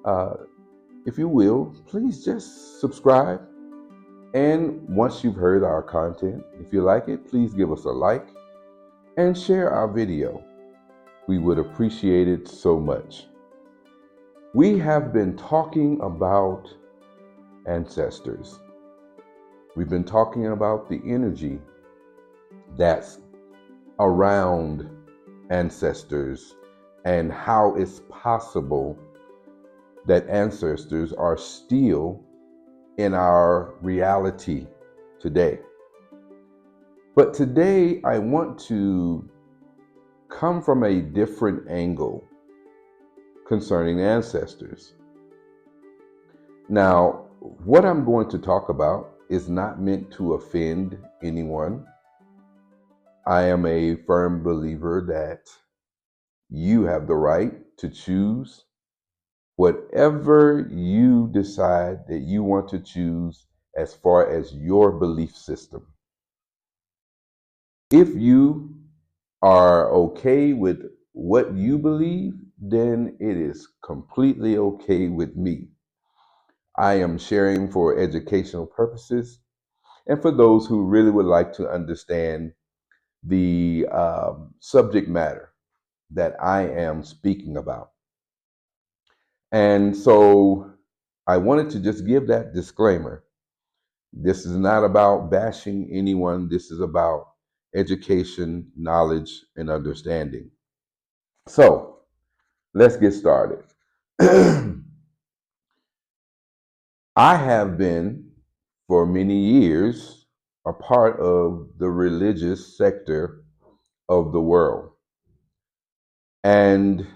Uh, if you will, please just subscribe. And once you've heard our content, if you like it, please give us a like and share our video. We would appreciate it so much. We have been talking about ancestors. We've been talking about the energy that's around ancestors and how it's possible that ancestors are still in our reality today. But today I want to come from a different angle concerning ancestors. Now, what I'm going to talk about is not meant to offend anyone. I am a firm believer that you have the right to choose whatever you decide that you want to choose as far as your belief system. If you are okay with what you believe, then it is completely okay with me. I am sharing for educational purposes and for those who really would like to understand the subject matter that I am speaking about. And so I wanted to just give that disclaimer. This is not about bashing anyone. This is about education, knowledge, and understanding. So let's get started. I have been, for many years, a part of the religious sector of the world. And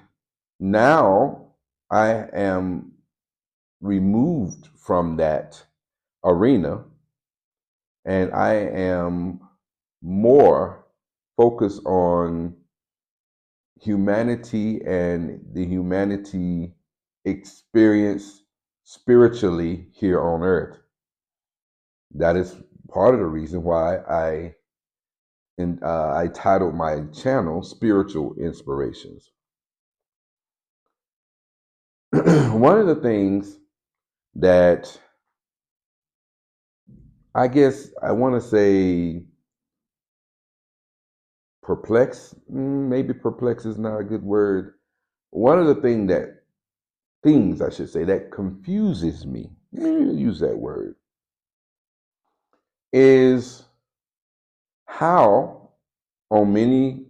now I am removed from that arena and I am more focused on humanity and the humanity experience spiritually here on earth. That is part of the reason why I titled my channel Spiritual Inspirations. One of the things that I guess I want to say maybe perplex is not a good word. One of the things I should say that confuses me, use that word, is how on many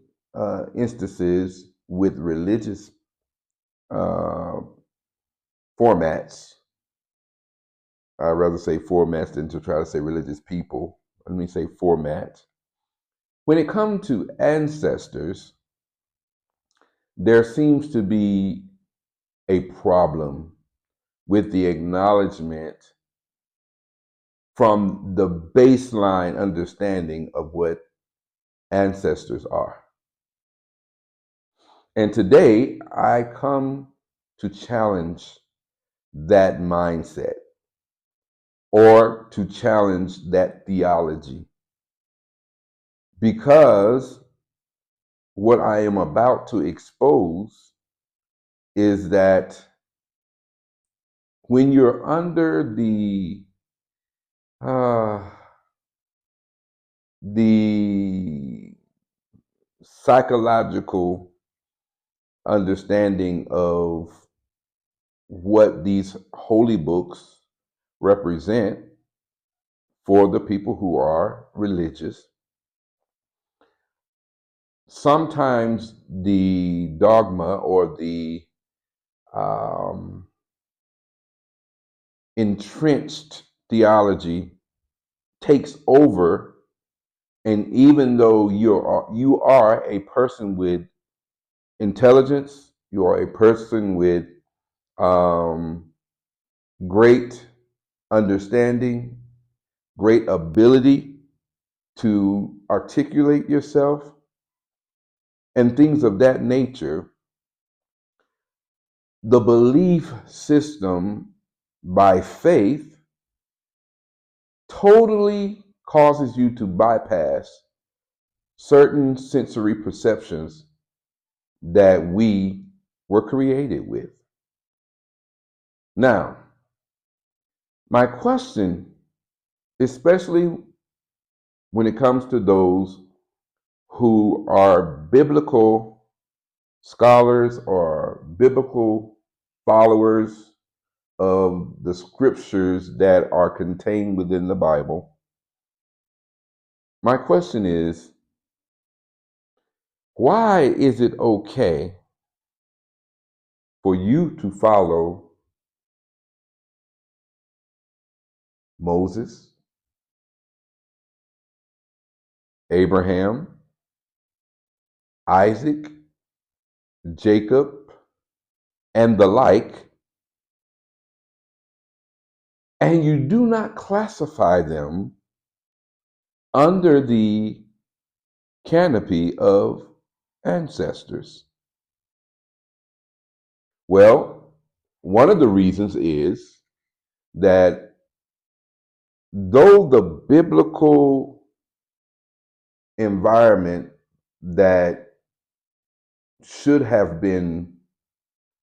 instances with religious uh, formats, I'd rather say formats than to try to say religious people. Let me say formats. When it comes to ancestors, there seems to be a problem with the acknowledgement from the baseline understanding of what ancestors are. And today, I come to challenge that mindset or to challenge that theology. Because what I am about to expose is that when you're under uh, the psychological understanding of what these holy books represent for the people who are religious, sometimes the dogma or the um, entrenched theology takes over, and even though you are a person with intelligence, you are a person with um, great understanding, great ability to articulate yourself, and things of that nature, the belief system by faith totally causes you to bypass certain sensory perceptions that we were created with. Now, my question, especially when it comes to those who are biblical scholars or biblical followers of the scriptures that are contained within the Bible, my question is, why is it okay for you to follow Moses, Abraham, Isaac, Jacob, and the like, and you do not classify them under the canopy of ancestors? Well, one of the reasons is that though the biblical environment that should have been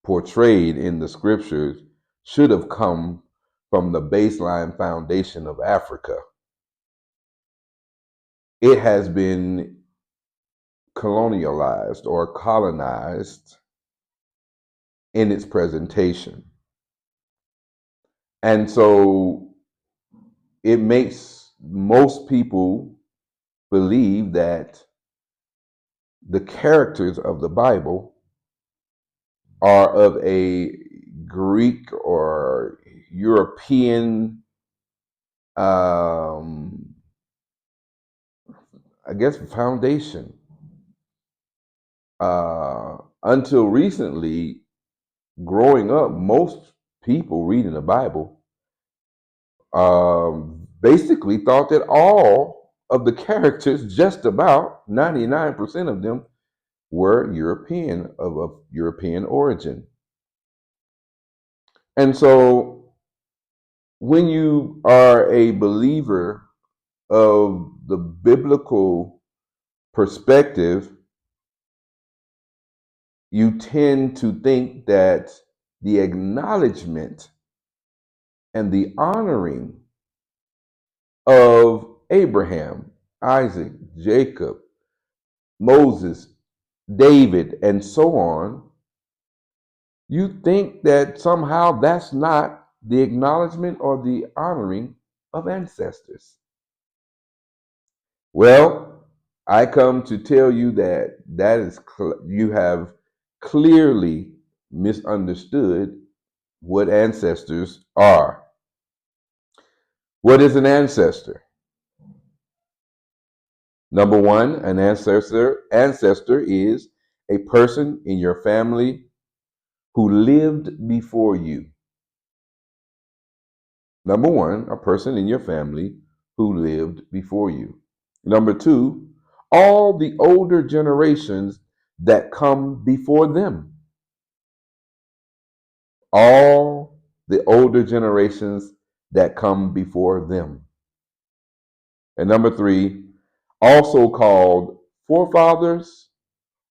portrayed in the scriptures should have come from the baseline foundation of Africa, it has been colonialized or colonized in its presentation. And so it makes most people believe that the characters of the Bible are of a Greek or European, I guess, foundation. Until recently, growing up, most people reading the Bible basically thought that all of the characters, just about 99% of them, were European, of European origin. And so when you are a believer of the biblical perspective, you tend to think that the acknowledgement and the honoring of Abraham, Isaac, Jacob, Moses, David, and so on, you think that somehow that's not the acknowledgement or the honoring of ancestors. Well, I come to tell you that you have clearly misunderstood what ancestors are. What is an ancestor? Number one, an ancestor is a person in your family who lived before you. Number one, a person in your family who lived before you. Number two, all the older generations that come before them. All the older generations that come before them. And number three, also called forefathers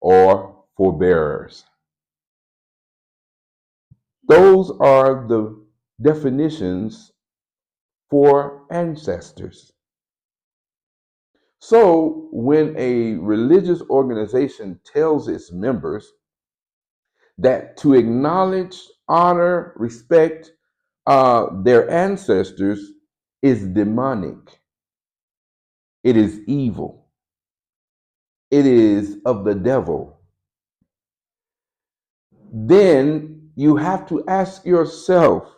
or forebearers. Those are the definitions for ancestors. So when a religious organization tells its members that to acknowledge, honor, respect their ancestors is demonic, it is evil, it is of the devil, then you have to ask yourself,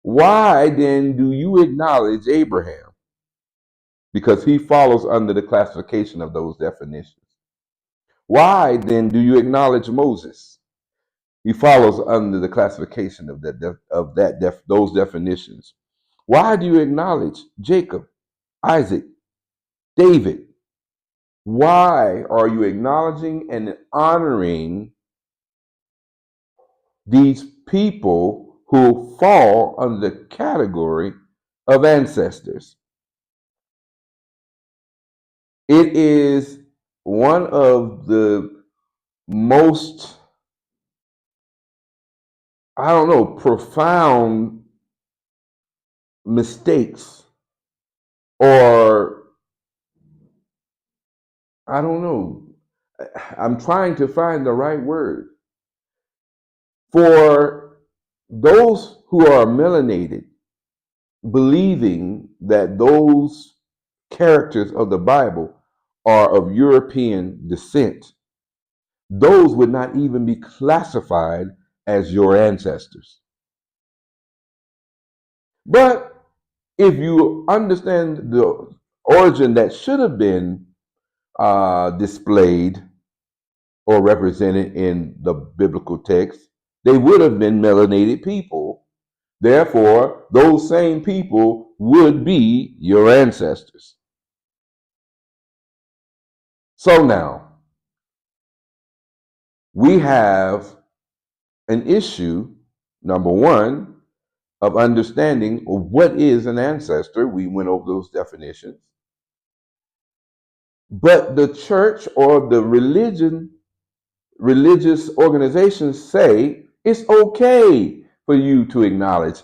why then do you acknowledge Abraham? Because he falls under the classification of those definitions. Why then do you acknowledge Moses? He follows under the classification of those definitions. Why do you acknowledge Jacob, Isaac, David? Why are you acknowledging and honoring these people who fall under the category of ancestors? It is one of the most I don't know, profound mistakes, or I don't know. I'm trying to find the right word for those who are melanated, believing that those characters of the Bible are of European descent. Those would not even be classified as your ancestors. But if you understand the origin that should have been displayed or represented in the biblical text, they would have been melanated people. Therefore, those same people would be your ancestors. So now, we have an issue, number one, of understanding what is an ancestor. We went over those definitions. But the church or the religious organizations say it's okay for you to acknowledge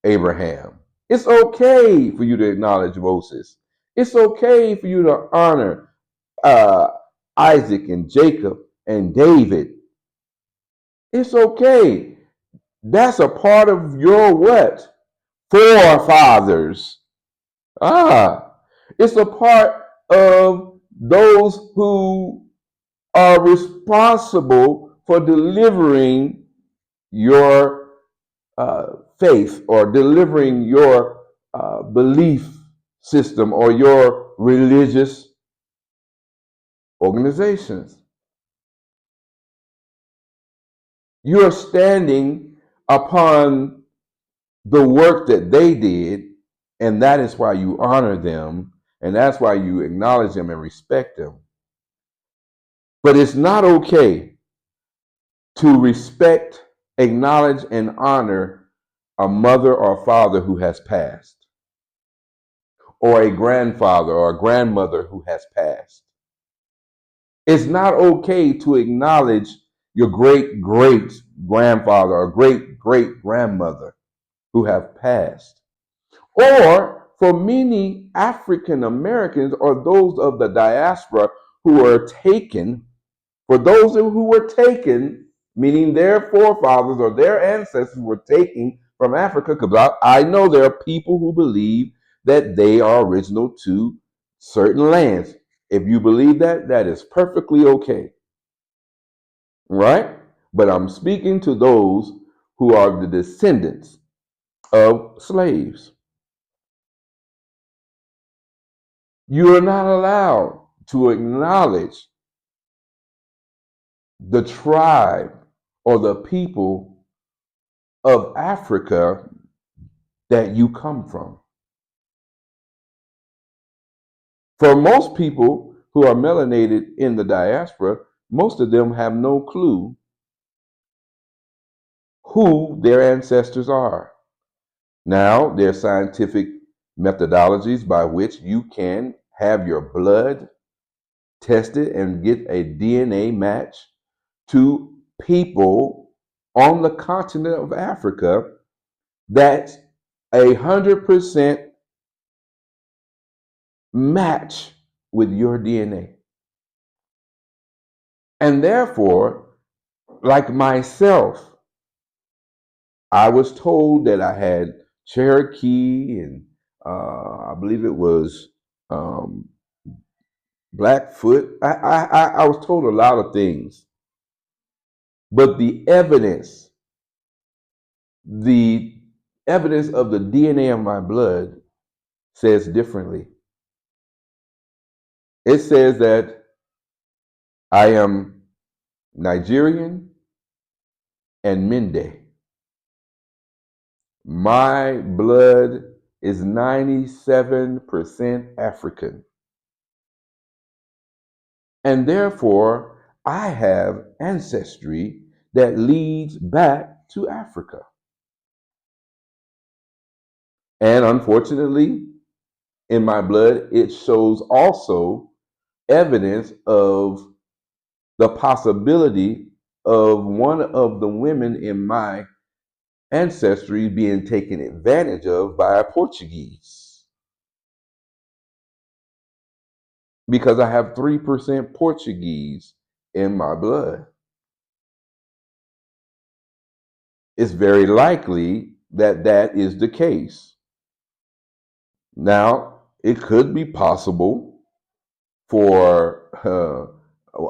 Abraham. It's okay for you to acknowledge Moses. It's okay for you to honor uh, Isaac and Jacob and David. It's okay. That's a part of your what? Forefathers. It's a part of those who are responsible for delivering your faith or delivering your belief system or your religious organizations. You are standing upon the work that they did, and that is why you honor them, and that's why you acknowledge them and respect them. But it's not okay to respect, acknowledge, and honor a mother or father who has passed, or a grandfather or a grandmother who has passed. It's not okay to acknowledge your great great grandfather or great great grandmother who have passed. Or for many African Americans or those of the diaspora who are taken, for those who were taken, meaning their forefathers or their ancestors were taken from Africa, because I know there are people who believe that they are original to certain lands. If you believe that, that is perfectly okay, right? But I'm speaking to those who are the descendants of slaves. You are not allowed to acknowledge the tribe or the people of Africa that you come from. For most people who are melanated in the diaspora, most of them have no clue who their ancestors are. Now, there are scientific methodologies by which you can have your blood tested and get a DNA match to people on the continent of Africa that's 100% match with your DNA. And therefore, like myself, I was told that I had Cherokee and I believe it was um, Blackfoot. I was told a lot of things, but the evidence of the DNA of my blood says differently. It says that I am Nigerian and Mende. My blood is 97% African. And therefore, I have ancestry that leads back to Africa. And unfortunately, in my blood, it shows also evidence of the possibility of one of the women in my ancestry being taken advantage of by Portuguese. Because I have 3% Portuguese in my blood. It's very likely that that is the case. Now, it could be possible for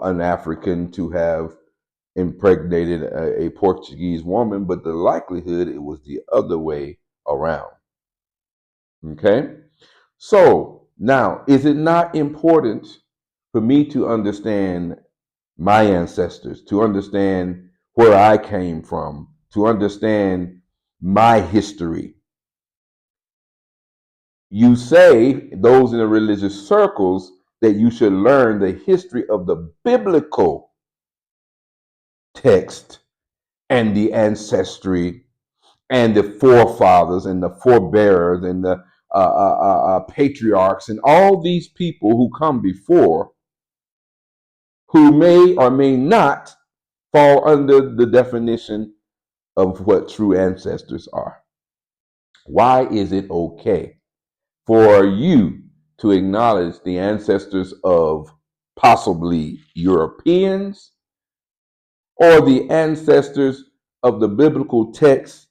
an African to have impregnated a Portuguese woman, but the likelihood it was the other way around. Okay? So, now, is it not important for me to understand my ancestors, to understand where I came from, to understand my history? You say, those in the religious circles, that you should learn the history of the biblical text and the ancestry and the forefathers and the forebearers and the patriarchs and all these people who come before, who may or may not fall under the definition of what true ancestors are. Why is it okay for you to acknowledge the ancestors of possibly Europeans or the ancestors of the biblical text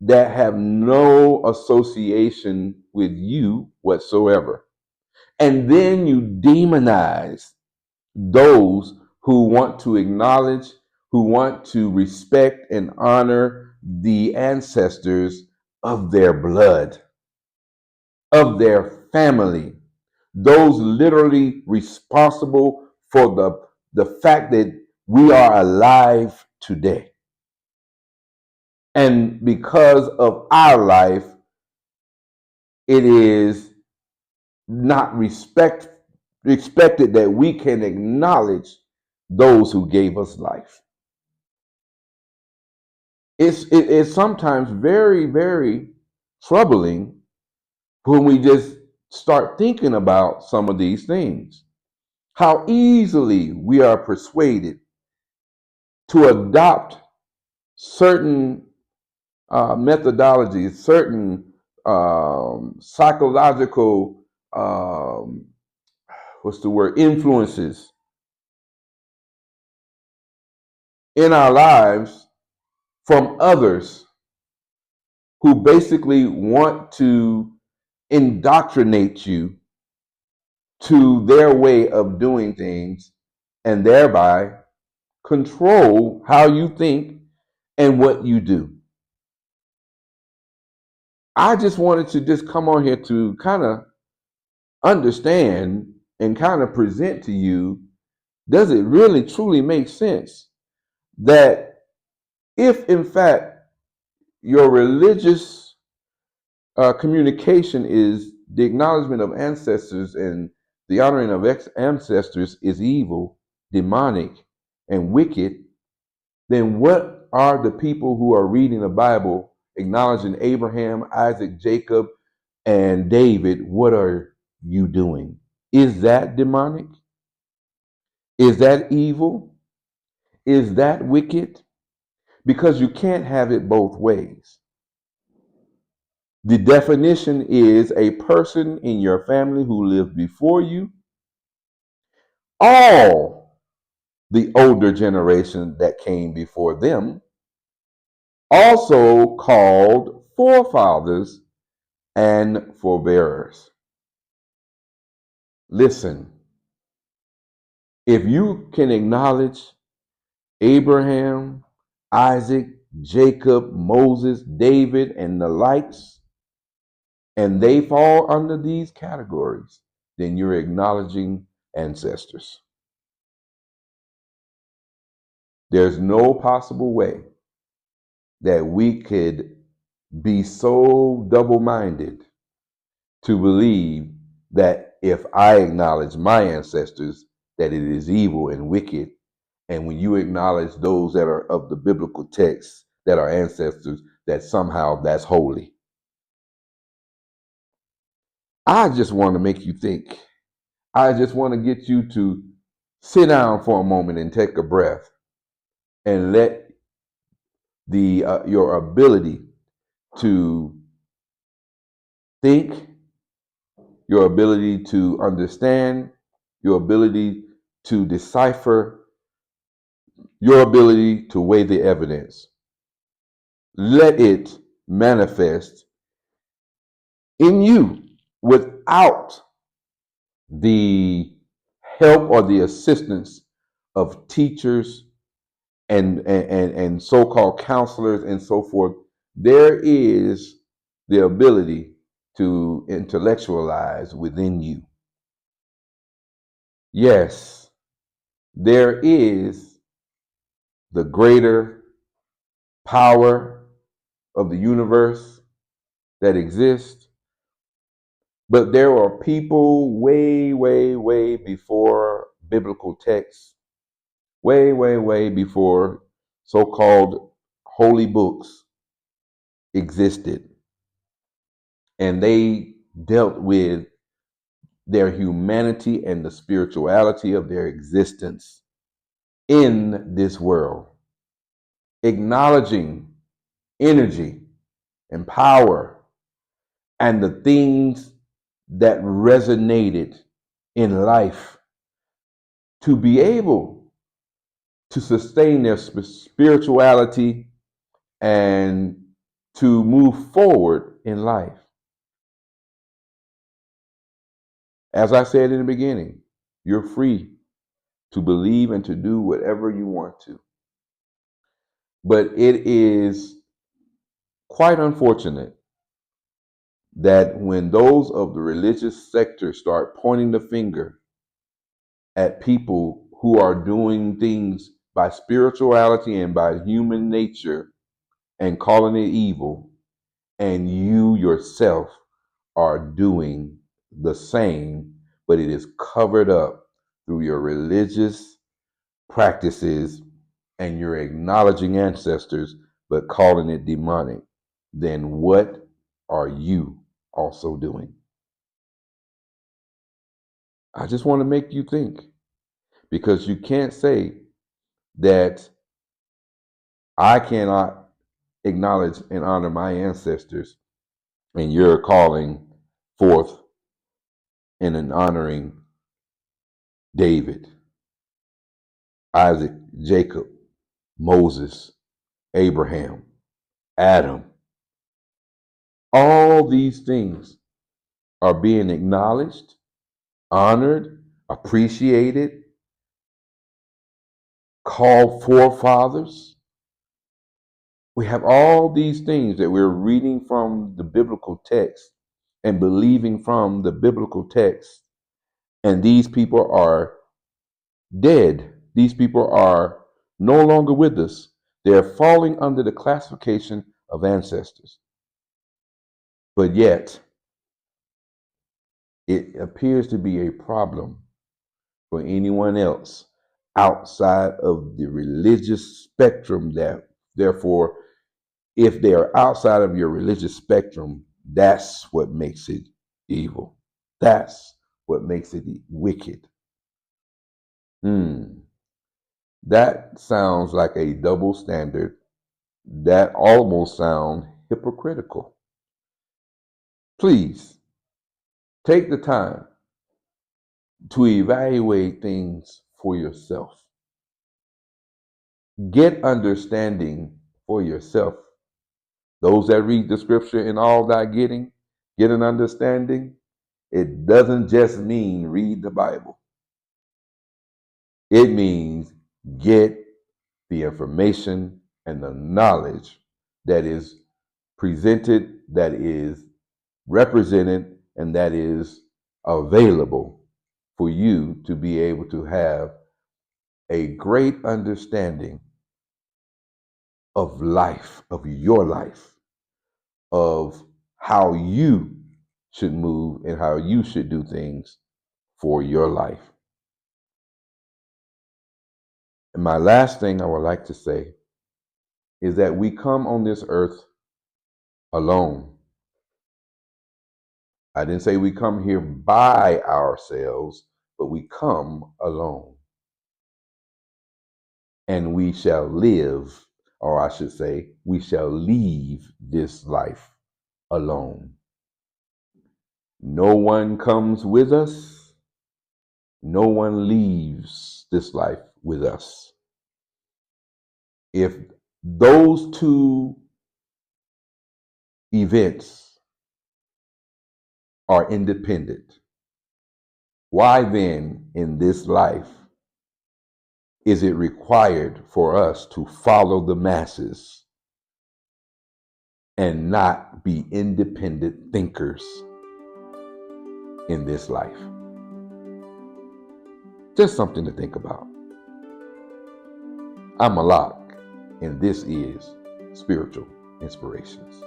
that have no association with you whatsoever? And then you demonize those who want to acknowledge, who want to respect and honor the ancestors of their blood, of their family, those literally responsible for the fact that we are alive today. And because of our life, it is not expected that we can acknowledge those who gave us life. It's sometimes very, very troubling when we just start thinking about some of these things. How easily we are persuaded to adopt certain methodologies, certain psychological, influences in our lives from others who basically want to indoctrinate you to their way of doing things and thereby control how you think and what you do. I just wanted to just come on here to kind of understand and kind of present to you, does it really truly make sense that if in fact your religious communication is the acknowledgement of ancestors and the honoring of ancestors is evil, demonic, and wicked, then what are the people who are reading the Bible, acknowledging Abraham, Isaac, Jacob, and David? What are you doing? Is that demonic? Is that evil? Is that wicked? Because you can't have it both ways. The definition is a person in your family who lived before you, all the older generation that came before them, also called forefathers and forebearers. Listen, if you can acknowledge Abraham, Isaac, Jacob, Moses, David, and the likes, and they fall under these categories, then you're acknowledging ancestors. There's no possible way that we could be so double-minded to believe that if I acknowledge my ancestors, that it is evil and wicked. And when you acknowledge those that are of the biblical texts that are ancestors, that somehow that's holy. I just want to make you think. I just want to get you to sit down for a moment and take a breath and let the your ability to think, your ability to understand, your ability to decipher, your ability to weigh the evidence. Let it manifest in you without the help or the assistance of teachers and so-called counselors and so forth. There is the ability to intellectualize within you. Yes, there is the greater power of the universe that exists, but there are people way, way, way before biblical texts, way, way, way before so-called holy books existed, and they dealt with their humanity and the spirituality of their existence in this world, acknowledging energy and power and the things that resonated in life to be able to sustain their spirituality and to move forward in life. As I said in the beginning, you're free to believe and to do whatever you want to. But it is quite unfortunate that when those of the religious sector start pointing the finger at people who are doing things by spirituality and by human nature and calling it evil, and you yourself are doing the same, but it is covered up through your religious practices and you're acknowledging ancestors but calling it demonic, then what are you also doing? I just want to make you think, because you can't say that I cannot acknowledge and honor my ancestors and you're calling forth and honoring David, Isaac, Jacob, Moses, Abraham, Adam. All these things are being acknowledged, honored, appreciated, called forefathers. We have all these things that we're reading from the biblical text and believing from the biblical text. And these people are dead. These people are no longer with us. They're falling under the classification of ancestors. But yet, it appears to be a problem for anyone else outside of the religious spectrum. That therefore, if they are outside of your religious spectrum, that's what makes it evil. That's what makes it wicked. That sounds like a double standard. That almost sounds hypocritical. Please take the time to evaluate things for yourself. Get understanding for yourself. Those that read the scripture in all thy getting, get an understanding. It doesn't just mean read the Bible. It means get the information and the knowledge that is presented, that is represented, and that is available for you to be able to have a great understanding of life, of your life, of how you should move and how you should do things for your life. And my last thing I would like to say is that we come on this earth alone. I didn't say we come here by ourselves, but we come alone. And we shall live or I should say, we shall leave this life alone. No one comes with us. No one leaves this life with us. If those two events are independent, why then in this life is it required for us to follow the masses and not be independent thinkers in this life? Just something to think about. I'm Malak, and this is Spiritual Inspirations.